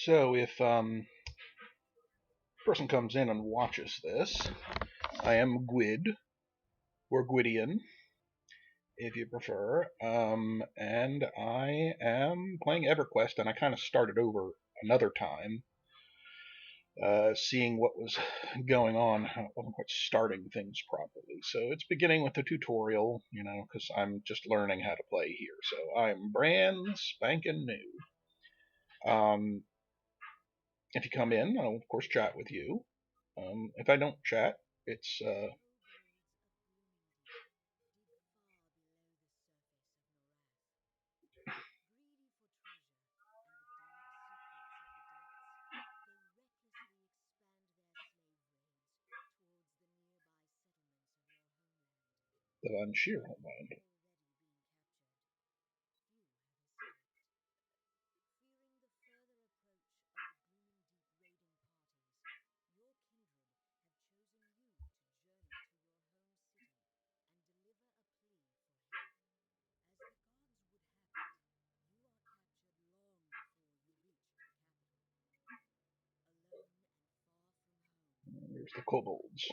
So if person comes in and watches this, I am Gwyd or Gwydion, if you prefer, and I am playing Everquest, and I kind of started over another time, seeing what was going on. I wasn't quite starting things properly, so it's beginning with the tutorial, because I'm just learning how to play here. So I'm brand spanking new. If you come in, I'll of course chat with you. If I don't chat, it's the Van Sheer homeland. There's the kobolds.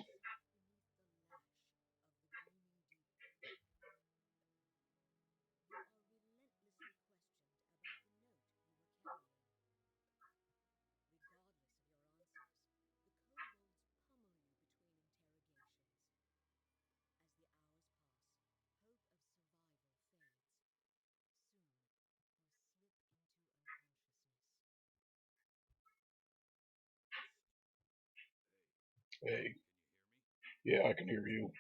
Hey, yeah, I can hear you.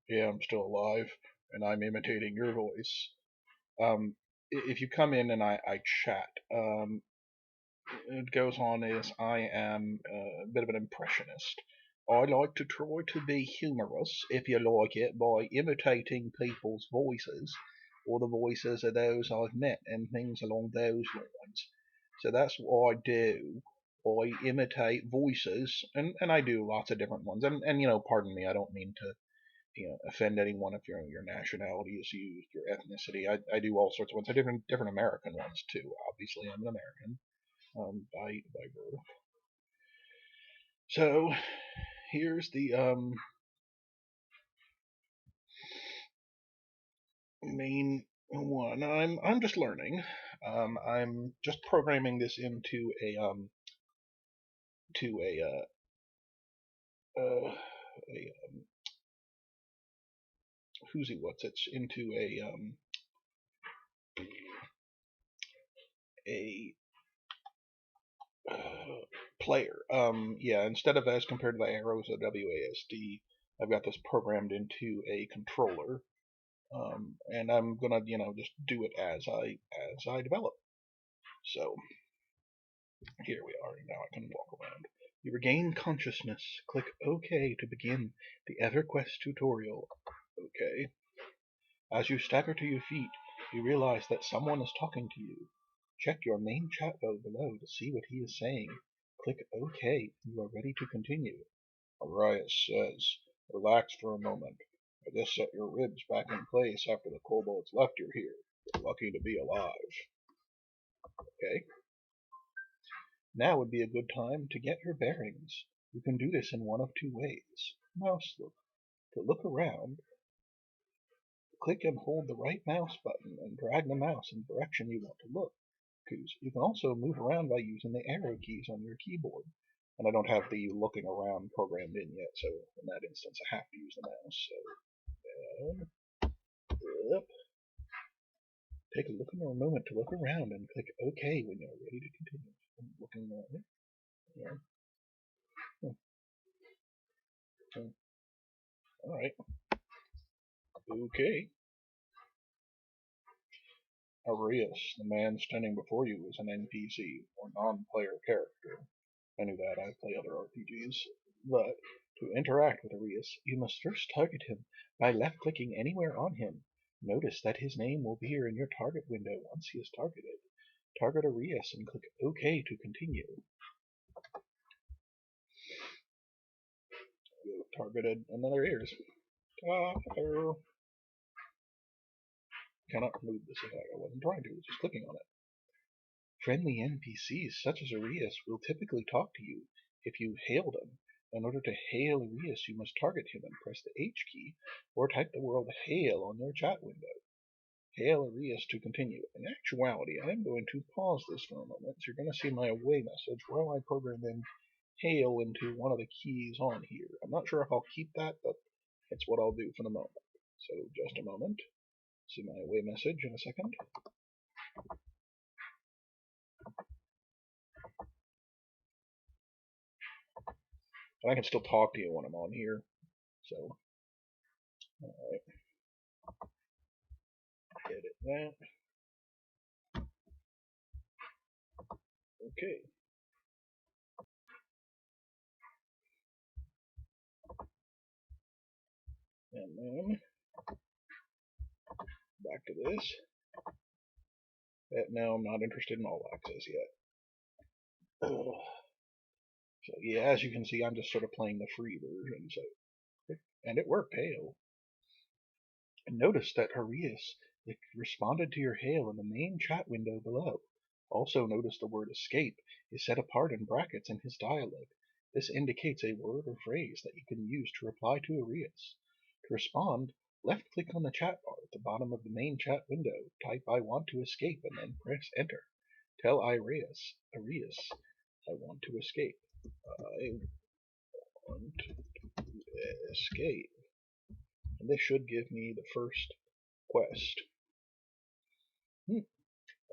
Yeah, I'm still alive, and I'm imitating your voice. If you come in and I chat, it goes on as I am a bit of an impressionist. I like to try to be humorous, if you like it, by imitating people's voices or the voices of those I've met and things along those lines. So that's what I do. I imitate voices, and I do lots of different ones. And pardon me, I don't mean to offend anyone if your nationality is used, your ethnicity. I do all sorts of ones. I different American ones too. Obviously, I'm an American by birth. So here's the main one. I'm just learning. I'm just programming this into a who's he what's it's into a player. Yeah, instead of as compared to the arrows of WASD, I've got this programmed into a controller, and I'm gonna just do it as I develop. So here we are. Now I can walk around. You regain consciousness. Click OK to begin the EverQuest tutorial. OK. As you stagger to your feet, you realize that someone is talking to you. Check your main chat bubble below to see what he is saying. Click OK. You are ready to continue. Arias says, relax for a moment. I just set your ribs back in place after the kobolds left you here. You're lucky to be alive. Okay. Now would be a good time to get your bearings. You can do this in one of two ways. Mouse look. To look around, click and hold the right mouse button and drag the mouse in the direction you want to look. You can also move around by using the arrow keys on your keyboard. And I don't have the looking around programmed in yet, so in that instance I have to use the mouse. So down, up. Take a look in a moment to look around and click OK when you're ready to continue. I'm looking around. Yeah. Alright. Okay. Arias, the man standing before you, is an NPC, or non-player character. I knew that, I play other RPGs. But, to interact with Arias, you must first target him by left-clicking anywhere on him. Notice that his name will appear in your target window once he is targeted. Target Arias and click OK to continue. You targeted another ears. Hello. Cannot remove this effect. I wasn't trying to, I was just clicking on it. Friendly NPCs such as Arias will typically talk to you if you hail them. In order to hail Arias, you must target him and press the H key, or type the word hail on your chat window. Hail Arias to continue. In actuality, I am going to pause this for a moment, so you're going to see my away message while I program in hail into one of the keys on here. I'm not sure if I'll keep that, but it's what I'll do for the moment. So just a moment. See my away message in a second. And I can still talk to you when I'm on here. So, alright. Edit that. Okay. And then back to this. Now I'm not interested in all access yet. So yeah, as you can see, I'm just sort of playing the free version. So, and it worked. Hail. And notice that Arias responded to your hail in the main chat window below. Also notice the word escape is set apart in brackets in his dialogue. This indicates a word or phrase that you can use to reply to Arias. To respond, left-click on the chat bar at the bottom of the main chat window, type I want to escape, and then press enter. Tell Arias, I want to escape. I want to escape. And this should give me the first quest.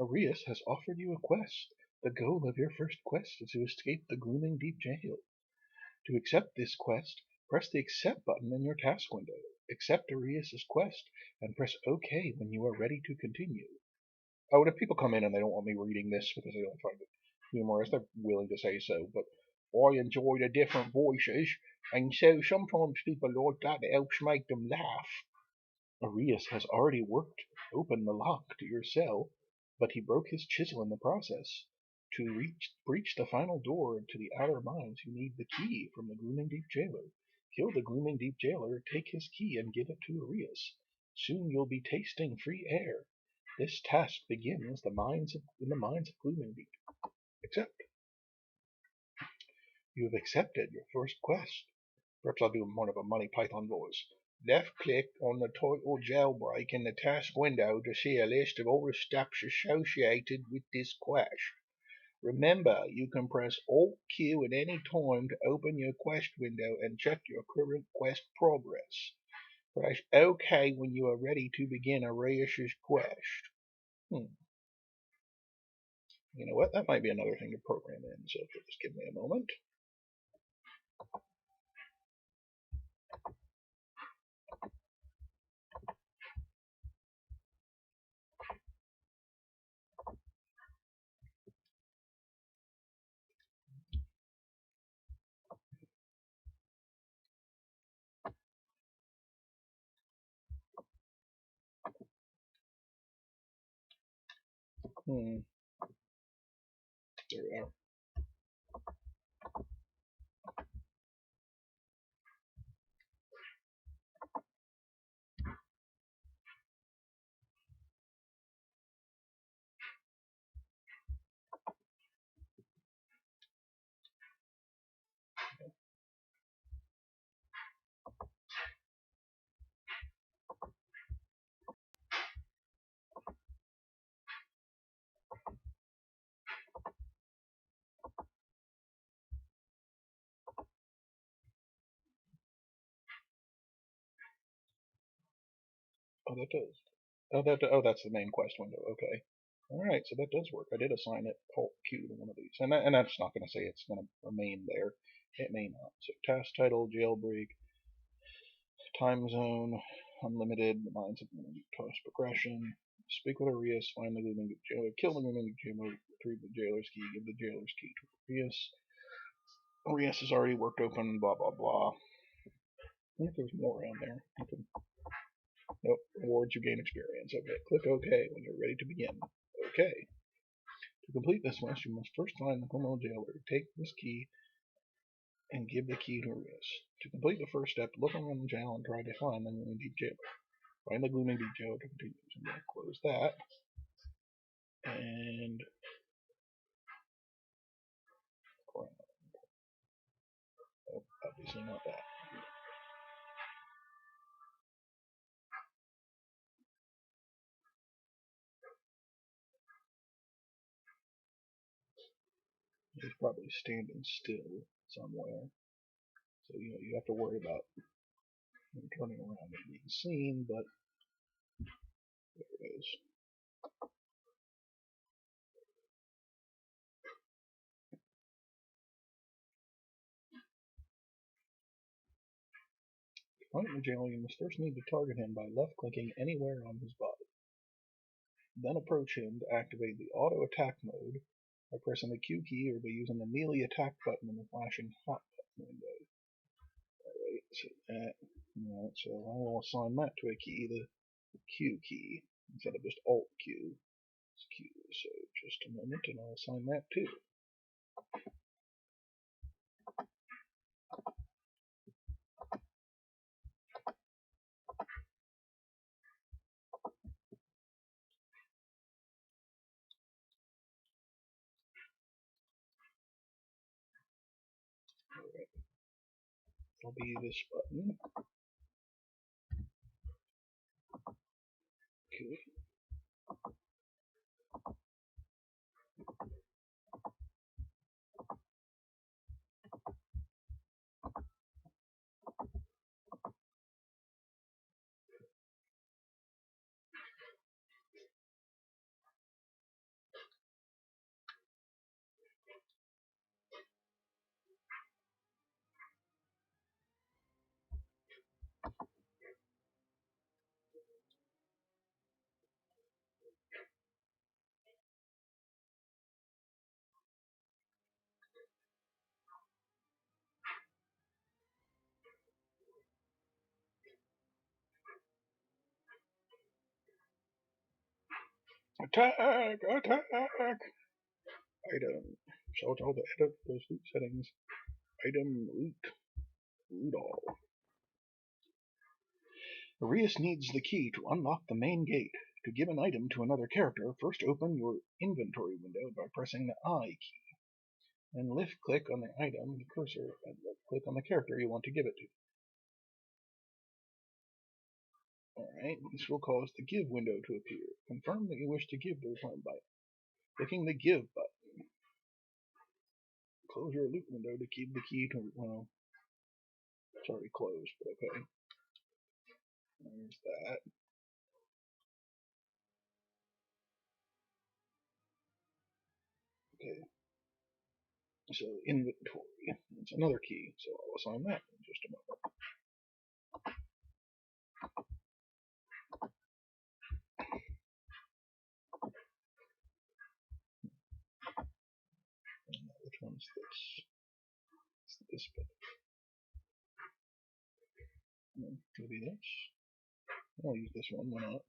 Arias has offered you a quest. The goal of your first quest is to escape the glooming deep jail. To accept this quest, press the accept button in your task window. Accept Arias' quest and press OK when you are ready to continue. Oh, and if people come in and they don't want me reading this because they don't find it humorous, they're willing to say so, but I enjoy the different voices, and so sometimes people like that. It helps make them laugh. Arias has already worked open the lock to your cell, but he broke his chisel in the process. To breach the final door to the outer mines, you need the key from the Glooming Deep Jailer. Kill the Glooming Deep Jailer, take his key, and give it to Arias. Soon you'll be tasting free air. This task begins in the mines of Glooming Deep. Accept. You have accepted your first quest. Perhaps I'll do more of a Monty Python voice. Left-click on the title Jailbreak in the task window to see a list of all the steps associated with this quest. Remember, you can press Alt-Q at any time to open your quest window and check your current quest progress. Press OK when you are ready to begin Arias' quest. You know what? That might be another thing to program in, so just give me a moment. There we are. Oh, that does. Oh, that's the main quest window. Okay. All right, so that does work. I did assign it Alt Q to one of these, and that's not going to say it's going to remain there. It may not. So task title, jailbreak, time zone, unlimited, the mines of task progression. Speak with Arias, find the glooming jailer, kill the glooming jailer, retrieve the jailer's key, give the jailer's key to Arias. Arias has already worked open, blah blah blah. I think there's more around there. Nope. Rewards, you gain experience. Okay. Click OK when you're ready to begin. Okay. To complete this quest, you must first find the criminal jailer. Take this key and give the key to Arias. To complete the first step, look around the jail and try to find the Glooming Deep Jailer. Find the Glooming Deep Jailer to continue. So I'm going to close that. And Obviously not that. He's probably standing still somewhere. So, you have to worry about him turning around and being seen, but there it is. To fight Magellan, you must first need to target him by left-clicking anywhere on his body. Then approach him to activate the auto attack mode by pressing the Q key or by using the melee attack button in the flashing hot button window. Alright, so I will assign that to a key, the Q key, instead of just Alt Q. It's Q, so just a moment and I'll assign that too. Alright, it'll be this button. Okay. Attack! Attack! Item. Show all the edit those loot settings. Item loot all. Arius needs the key to unlock the main gate. To give an item to another character, first open your inventory window by pressing the I key. Then left-click on the item, the cursor, and left-click on the character you want to give it to. Alright, this will cause the Give window to appear. Confirm that you wish to give the return by clicking the Give button. Close your loot window to keep the key to, well, it's already closed, but okay. There's that. Okay. So inventory, that's another key, so I'll assign that in just a moment. Which one's this? It's this bit. Maybe this. I'll use this one, why not?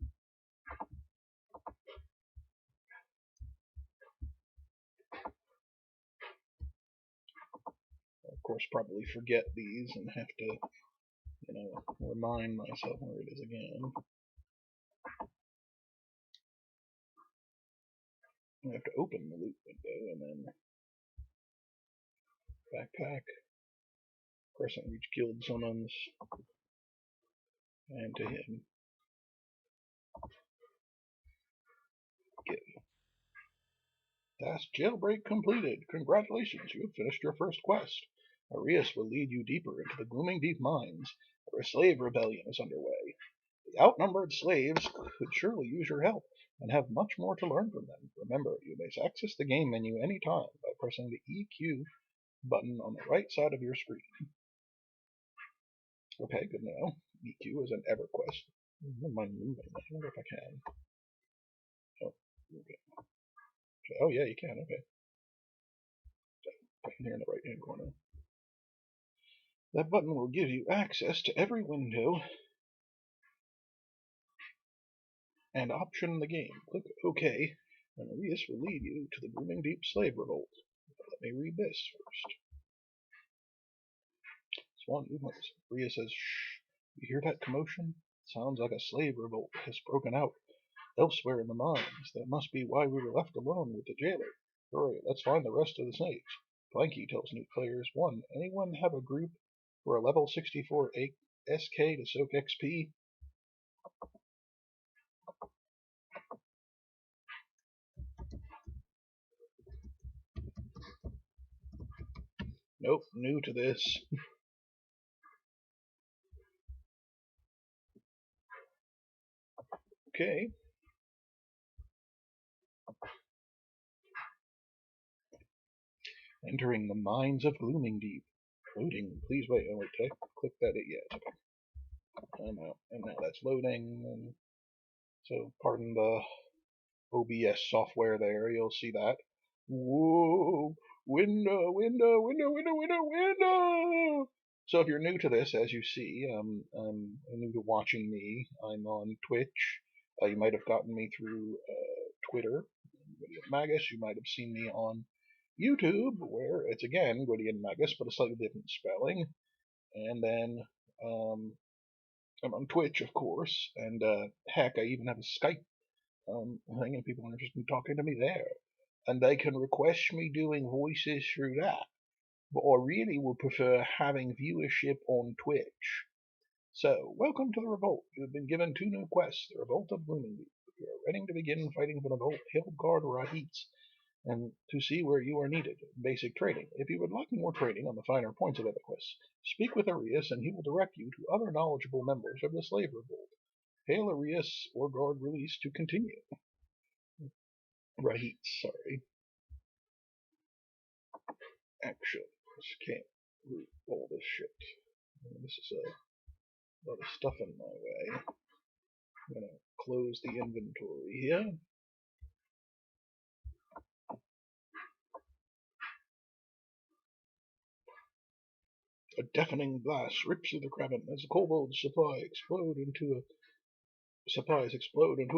I'll, of course, probably forget these and have to, remind myself where it is again. I have to open the loot window and then backpack, Crescent Reach Guild summons, and to him. Give. Task jailbreak completed. Congratulations, you have finished your first quest. Arius will lead you deeper into the glooming deep mines, where a slave rebellion is underway. The outnumbered slaves could surely use your help, and have much more to learn from them. Remember, you may access the game menu anytime by pressing the EQ button on the right side of your screen. Okay, good to know. EQ is an Everquest. I don't mind moving. I wonder if I can. Oh, okay. Oh yeah, you can, okay. Button here in the right hand corner. That button will give you access to every window and option in the game. Click OK, and Arius will lead you to the Glooming Deep Slave Revolt. Let me read this first. Swan movements. Arius says, "Shh. You hear that commotion? Sounds like a slave revolt has broken out elsewhere in the mines. That must be why we were left alone with the jailer. Hurry, let's find the rest of the slaves." Blanky tells new players, 1. Anyone have a group for a level 64 SK to soak XP. Nope, new to this. Okay. Entering the mines of Glooming Deep. Loading. Please wait. Oh, wait, did I click that? Yeah, it's okay. And now that's loading. And so, pardon the OBS software there. You'll see that. Whoa! Window! So if you're new to this, as you see, new to watching me. I'm on Twitch. You might have gotten me through Twitter, Gwydion Magus. You might have seen me on YouTube, where it's again Gwydion Magus, but a slightly different spelling. And then I'm on Twitch, of course, and heck, I even have a Skype thing, and people are interested in talking to me there. And they can request me doing voices through that. But I really would prefer having viewership on Twitch. So, welcome to the Revolt. You have been given 2 new quests, the Revolt of Blooming Deep. You are ready to begin fighting for the Revolt Hillguard Rahits, and to see where you are needed. Basic training. If you would like more training on the finer points of Everquest, speak with Arias and he will direct you to other knowledgeable members of the Slave Revolt. Hail Arias or guard release to continue. Right, sorry. Action. Just can't root all this shit. This is a lot of stuff in my way. I'm gonna close the inventory here. A deafening blast rips through the cabin as the kobold's supplies explode into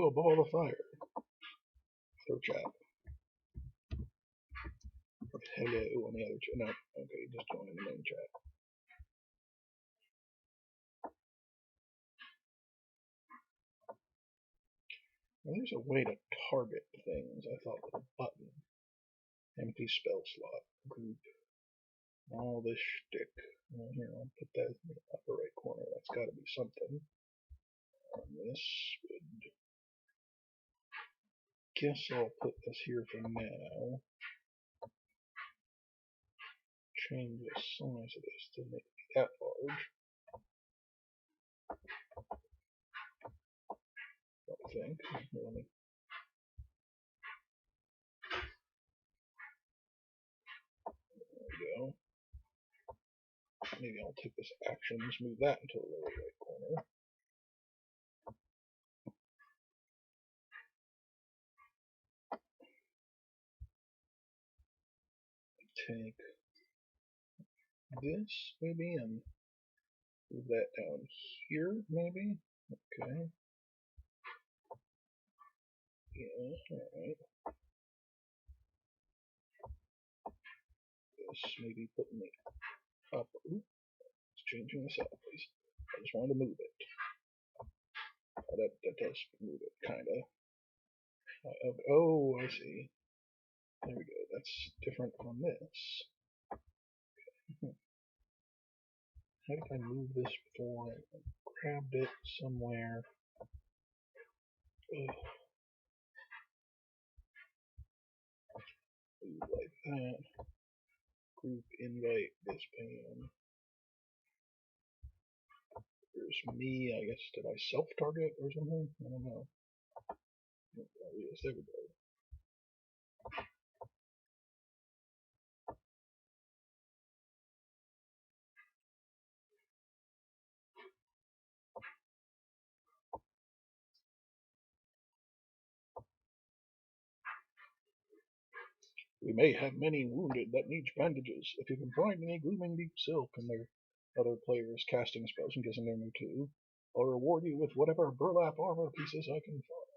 a ball of fire. Other chat. Hello on the other chat. No, okay, just join in the main chat. Now, there's a way to target things, I thought, with a button. Empty spell slot. Group. All this shtick. Well, here, I'll put that in the upper right corner. That's gotta be something. This would... Guess I'll put this here for now. Change the size of this to make it that large. I think. Let me... There we go. Maybe I'll take this action, just move that into the lower right corner. Take this, maybe, and move that down here, maybe. Okay. Yeah, alright. This maybe putting it up. Ooh, it's changing this up, please. I just wanted to move it. Oh, that does move it, kinda. Oh, I see. There we go. That's different from this. How did I move this before? I grabbed it somewhere. Ugh. Move like that. Group invite this pan. There's me, I guess. Did I self-target or something? I don't know. Oh, yes, there we go. We may have many wounded that needs bandages. If you can find any Glooming Deep Silk and their other players casting spells, I'm guessing they're new too, I'll reward you with whatever burlap armor pieces I can find.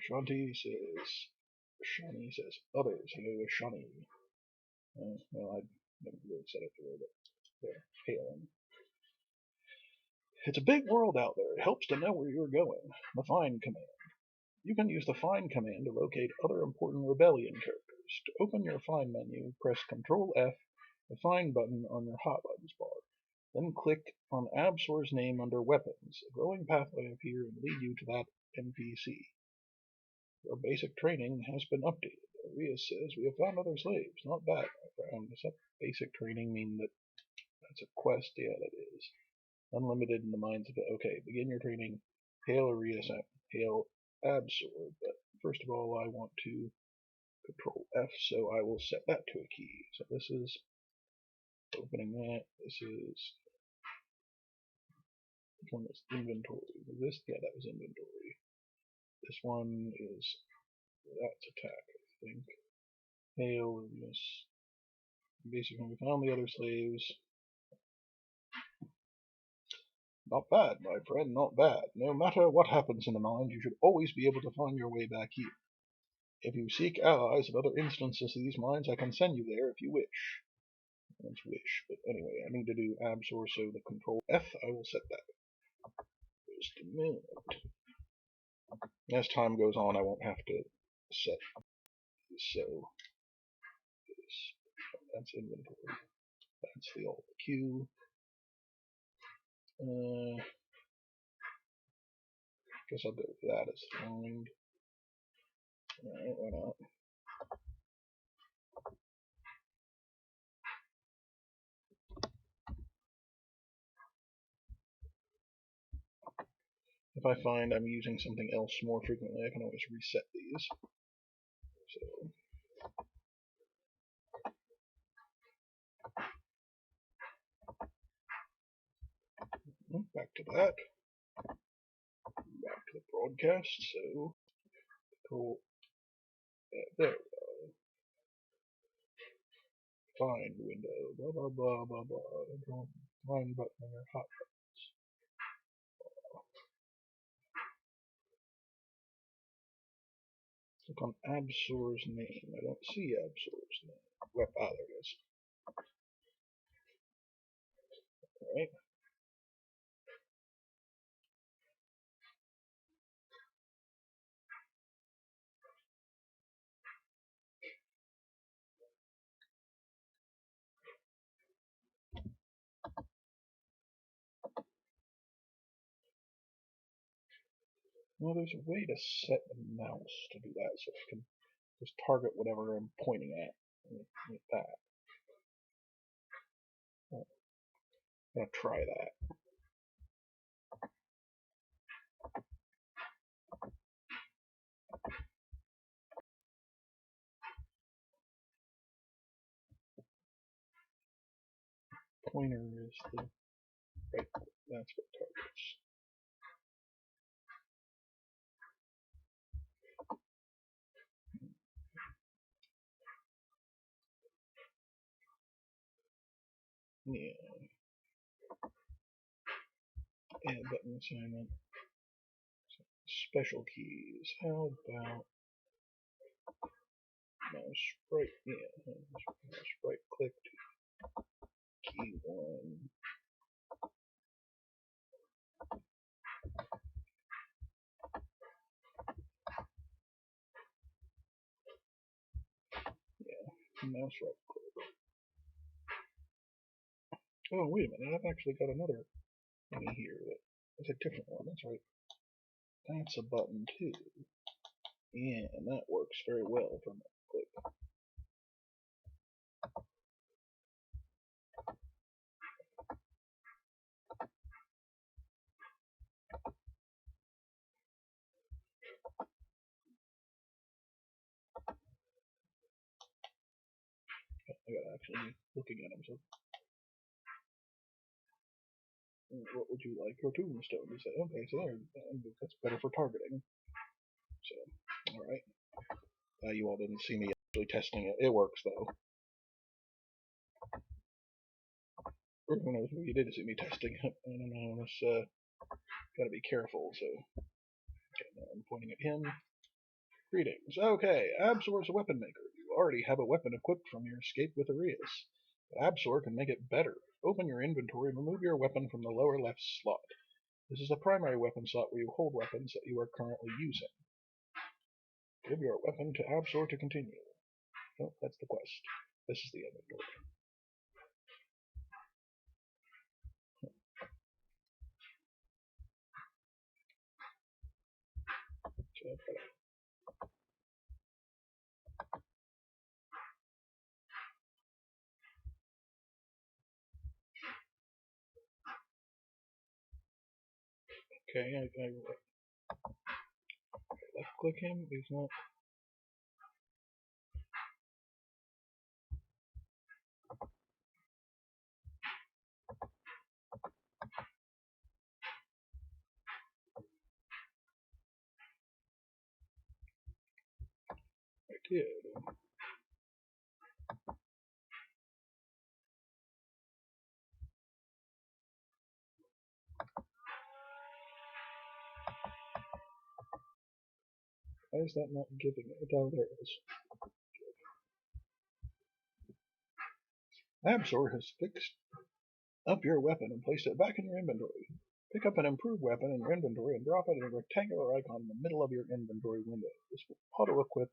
Shani says, others. Hello, Shani. Well, I never really said it to her, but they're hailing. It's a big world out there. It helps to know where you're going. The Find command. You can use the Find command to locate other important Rebellion characters. To open your Find menu, press Ctrl F, the Find button on your hot buttons bar. Then click on Absor's name under Weapons. A glowing pathway will appear and lead you to that NPC. Your basic training has been updated. Arias says, we have found other slaves. Not bad, my friend. Does that basic training mean that that's a quest? Yeah, that is. Unlimited in the minds of it. Okay, begin your training. Hail Arias, hail Absor. But first of all, I want to control F, so I will set that to a key. So this is opening that. This is, which one is inventory? This, yeah, that was inventory. This one is, that's attack, I think. Hail, yes. Basically, we found the other slaves. Not bad, my friend, not bad. No matter what happens in the mines, you should always be able to find your way back here. If you seek allies at other instances of these mines, I can send you there if you wish. That's wish, but anyway, I need to do Absor, so the control F, I will set that. Just a minute. As time goes on, I won't have to set so this. That's inventory. That's the alt Q. Guess I'll go with that as find. Alright, why not? If I find I'm using something else more frequently, I can always reset these. So back to that. Back to the broadcast. So cool. Yeah, there we go. Find window. Blah blah blah blah blah. Find button or hot buttons. Click on Absor's name. I don't see Absor's name. There it is. Alright. Well, there's a way to set the mouse to do that, so I can just target whatever I'm pointing at. Like that. I'm gonna try that. Pointer is the right. That's what targets. Yeah. Add button assignment. Special keys. How about mouse right? Yeah. Mouse right click to key 1. Yeah. Mouse right click. Oh, wait a minute. I've actually got another thing here that's a different one. That's right. That's a button too. Yeah, and that works very well for my click. I gotta actually be looking at them. So, what would you like your tombstone to say? Okay, so there, that's better for targeting. So, all right. You all didn't see me actually testing it. It works though. Or who knows? Maybe you did see me testing it. I don't know. This gotta be careful. So, okay, now I'm pointing at him. Greetings. Okay, Absor's a weapon maker. You already have a weapon equipped from your escape with Arias. But Absor can make it better. Open your inventory and remove your weapon from the lower left slot. This is the primary weapon slot where you hold weapons that you are currently using. Give your weapon to Absor to continue. Oh, that's the quest. This is the inventory. Okay, I left click him. He's not. I did. Why is that not giving it? Oh, there it is. Absor has fixed up your weapon and placed it back in your inventory. Pick up an improved weapon in your inventory and drop it in a rectangular icon in the middle of your inventory window. This will auto-equip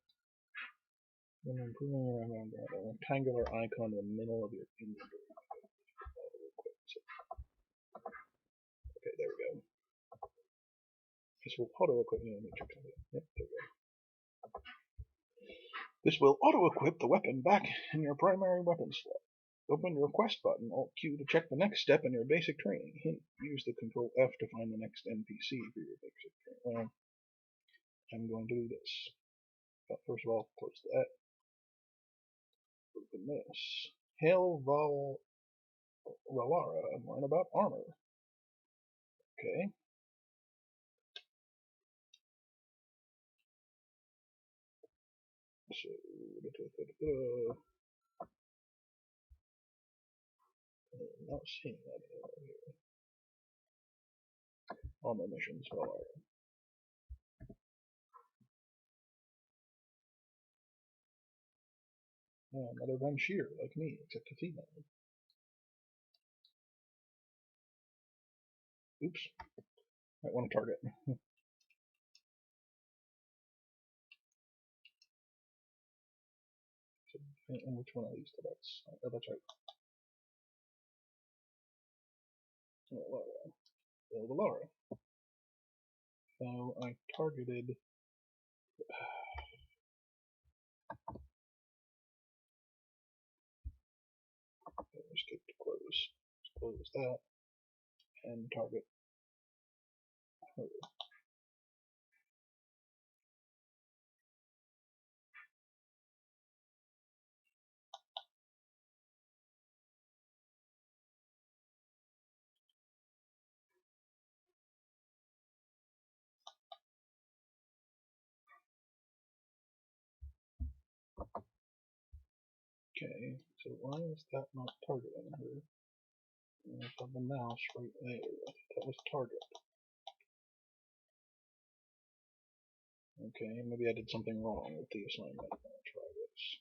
an improving a rectangular icon in the middle of your inventory. Okay, there we go. This will auto-equip. Yep, there we go. This will auto-equip the weapon back in your primary weapon slot. Open your quest button, Alt Q to check the next step in your basic training. Hint, use the Control F to find the next NPC for your basic training. Well, I'm going to do this. But first of all, close that. Open this. Hail Valara and learn about armor. Okay. So, I'm not seeing that anywhere here. Armor missions, Valara. Oh, another Banshir, like me, except a female. Oops. Might want to target. And which one of these that's? Oh, that's right. Valara. So I targeted. Escape to close. Let's close that and target her. Okay, so why is that not targeting her? I have the mouse right there. That was target. Okay, maybe I did something wrong with the assignment. I'll try this.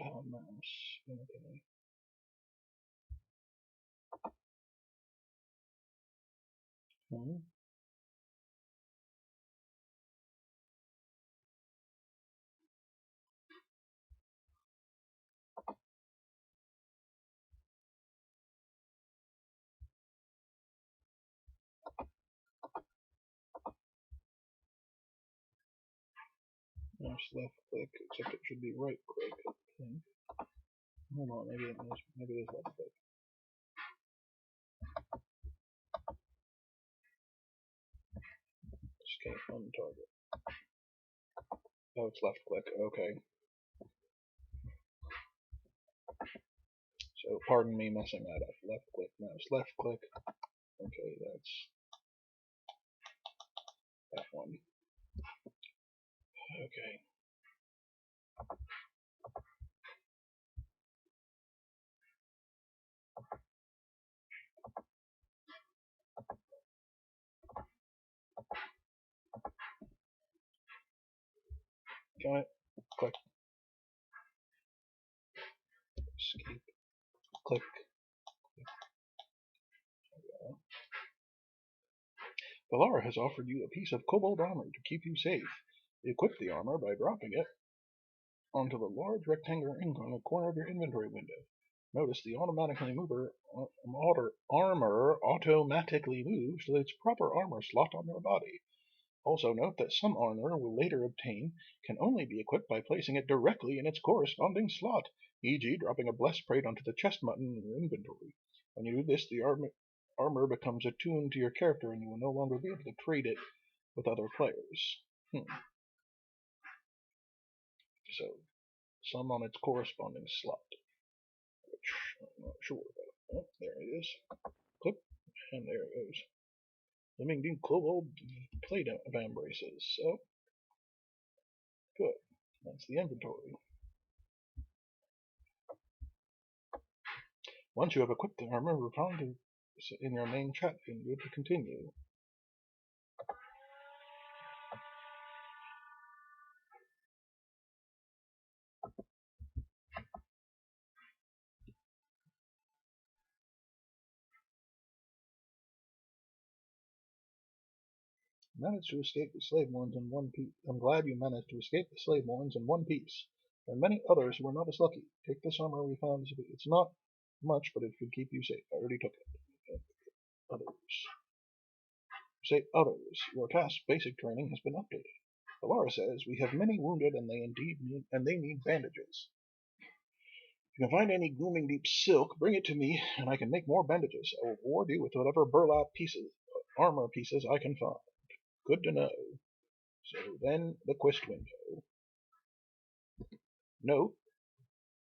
Oh, mouse. Okay. Mouse left click, except it should be right click, I think. Hold on, maybe it is left click. Escape on target. Oh, it's left click. Okay. So pardon me messing that up. Left click, mouse left click. Okay, that's that one. Okay. Got it. Click. Escape. Click. Valara has offered you a piece of kobold armor to keep you safe. Equip the armor by dropping it onto the large rectangular ink on the corner of your inventory window. Notice the armor automatically moves to its proper armor slot on your body. Also note that some armor we'll later obtain can only be equipped by placing it directly in its corresponding slot, e.g. dropping a blessed plate onto the chest button in your inventory. When you do this, the armor becomes attuned to your character and you will no longer be able to trade it with other players. So, some on its corresponding slot, which I'm not sure about. Oh, there it is. Click, and there it goes. Living deep kobold plate vambraces. So, good. That's the inventory. Once you have equipped the armor, respond in your main chat window to continue. Managed to escape the slave ones in one piece. I'm glad you managed to escape the slave ones in one piece. There are many others who are not as lucky. Take this armor we found. It's not much, but it should keep you safe. I already took it. Others. Say others. Your task's basic training has been updated. Valara says we have many wounded, and they need bandages. If you can find any glooming deep silk, bring it to me, and I can make more bandages. I will reward you with whatever burlap armor pieces I can find. Good to know. So then the quest window. Note,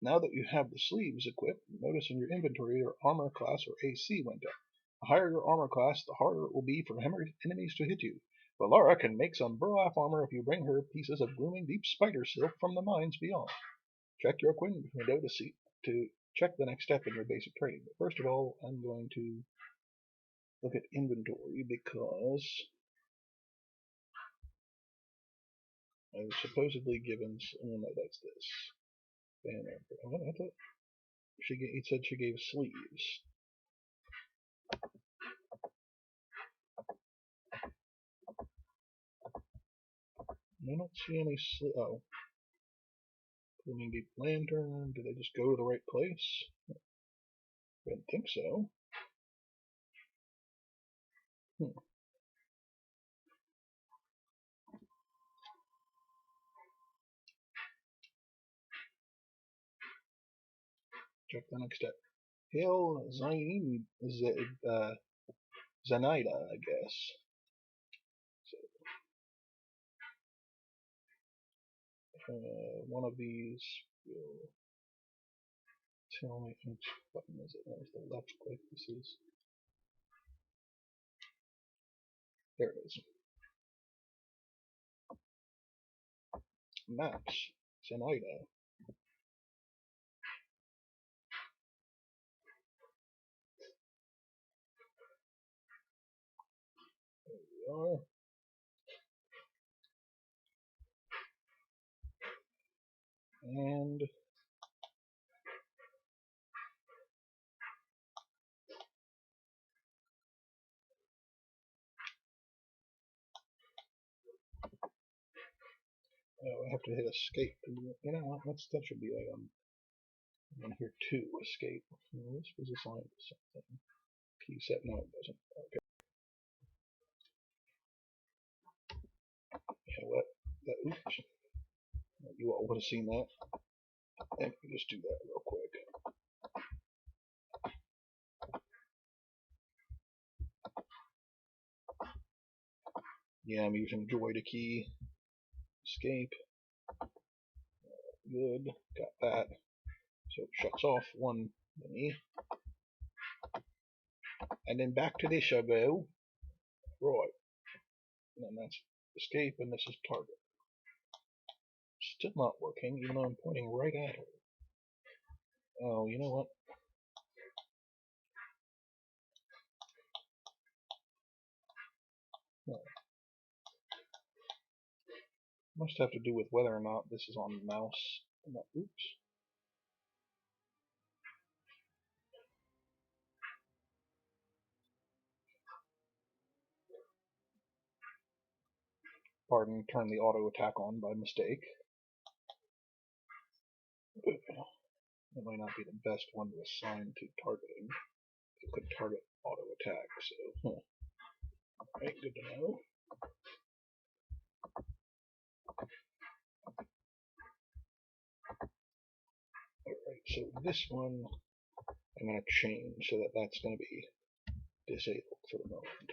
now that you have the sleeves equipped, notice in your inventory your armor class or AC went up. The higher your armor class, the harder it will be for enemies to hit you. Valara can make some burlap armor if you bring her pieces of glooming deep spider silk from the mines beyond. Check your equipment window to check the next step in your basic training. But first of all, I'm going to look at inventory because I was supposedly given. Oh no, that's this. Banner. I thought it said she gave sleeves. I don't see any sleeves. Oh. Glooming Deep Lantern. Did I just go to the right place? I didn't think so. Check the next step. Hail Zenaida, I guess. So, one of these will tell me which button is it. There's the left click. This is. There it is. Maps. Zenaida. There we are. And I have to hit escape. You know what? That should be in here too. Escape. This was assigned to something. Key set. No, it doesn't. Okay. Yeah, what? Oops. You all would have seen that. Let me just do that real quick. Yeah, I'm using Joy to key. Escape. Good. Got that. So it shuts off one mini. And then back to this I go. Right. And then that's escape, and this is target. Still not working, even though I'm pointing right at her. Oh, you know what? No. Must have to do with whether or not this is on mouse. Oops. Pardon, turn the auto attack on by mistake. It might not be the best one to assign to targeting. It could target auto attack, so alright, good to know. Alright, so this one I'm going to change so that that's going to be disabled for the moment.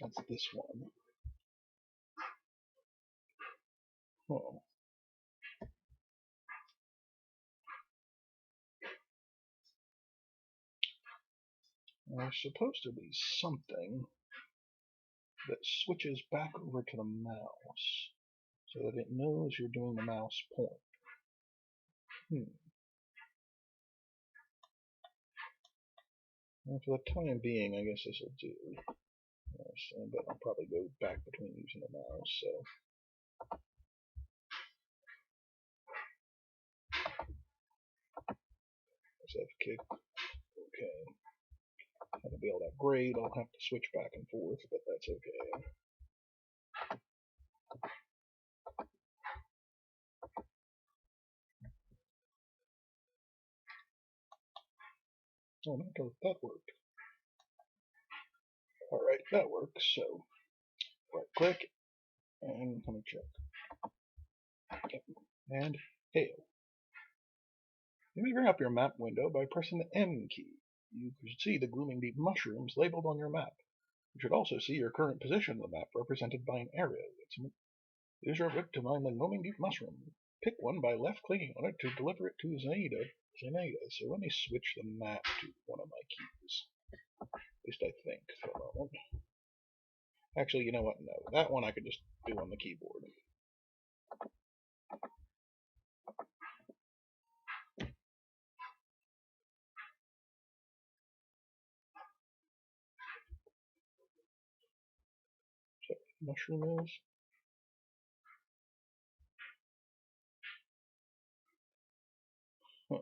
That's this one. Oh. There's supposed to be something that switches back over to the mouse so that it knows you're doing the mouse point. Well, for the time being, I guess this will do. But I'll probably go back between using the mouse, so. Let's have kick. Okay. Not gonna be all that great. I'll have to switch back and forth, but that's okay. Oh, that worked. Alright, that works. So, right click, and let me check. And hail. You may bring up your map window by pressing the M key. You should see the Glooming Deep mushrooms labeled on your map. You should also see your current position on the map represented by an arrow. Use your wit to find the Glooming Deep mushroom. Pick one by left-clicking on it to deliver it to Zenaida. So let me switch the map to one of my keys. At least I think for a moment. Actually, you know what? No, that one I could just do on the keyboard. So, mushroom is. Huh.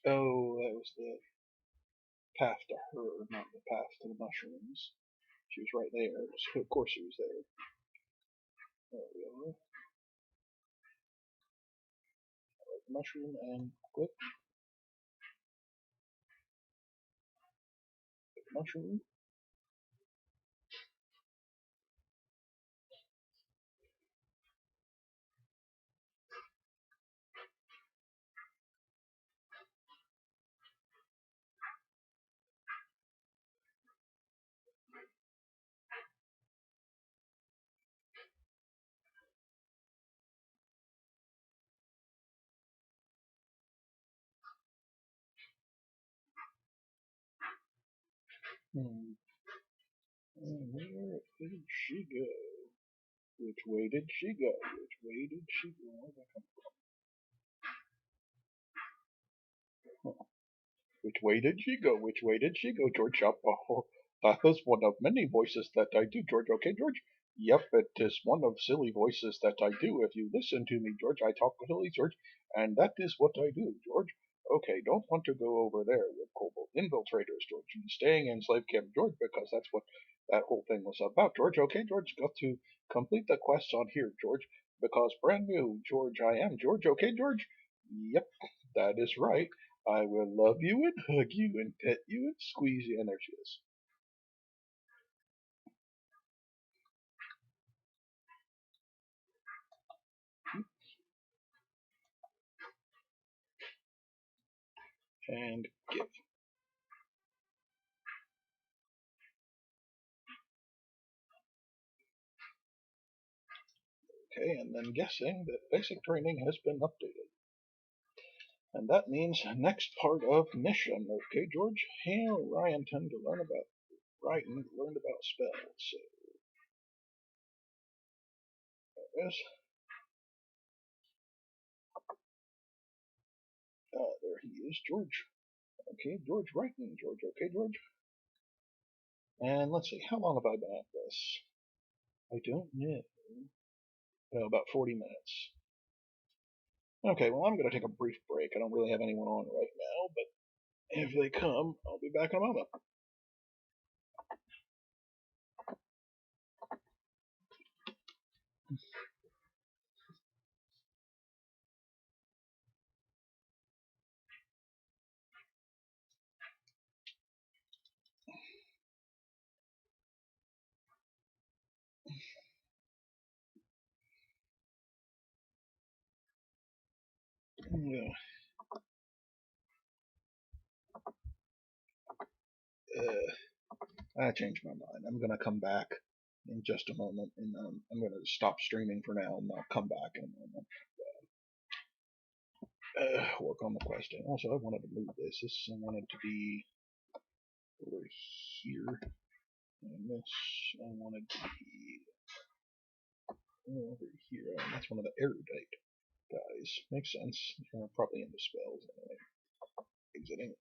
Oh, that was the path to her, not the path to the mushrooms. She was right there, so of course she was there. There we are. Mushroom and click. Mushroom. And where did she go? Which way did she go? Which way did she go? Where'd that come from? Huh. Which way did she go? Which way did she go, George? Oh, that is one of many voices that I do, George. Okay, George? Yep, it is one of silly voices that I do. If you listen to me, George, I talk silly, George, and that is what I do, George. Okay, don't want to go over there with Cobalt infiltrators, George. And staying in slave camp, George, because that's what that whole thing was about, George. Okay, George, got to complete the quests on here, George, because brand new, George, I am George. Okay, George. Yep, that is right. I will love you and hug you and pet you and squeeze you. And there she is. And give. Okay, and then guessing that basic training has been updated. And that means next part of mission. Okay, George? How Ryan tend to learn about writing, learned about spells. So yes, there he is, George. Okay, George writing, George. Okay, George. And let's see, how long have I been at this? I don't know. Oh, about 40 minutes. Okay, well, I'm going to take a brief break. I don't really have anyone on right now, but if they come, I'll be back in a moment. Yeah. I changed my mind. I'm gonna come back in just a moment, and I'm gonna stop streaming for now, and I'll come back in a moment. Work on the questing. Also, I wanted to move this. I wanted to be over here, and this I wanted to be over here. And that's one of the erudite guys. Makes sense. Probably into spells anyway. Exiting.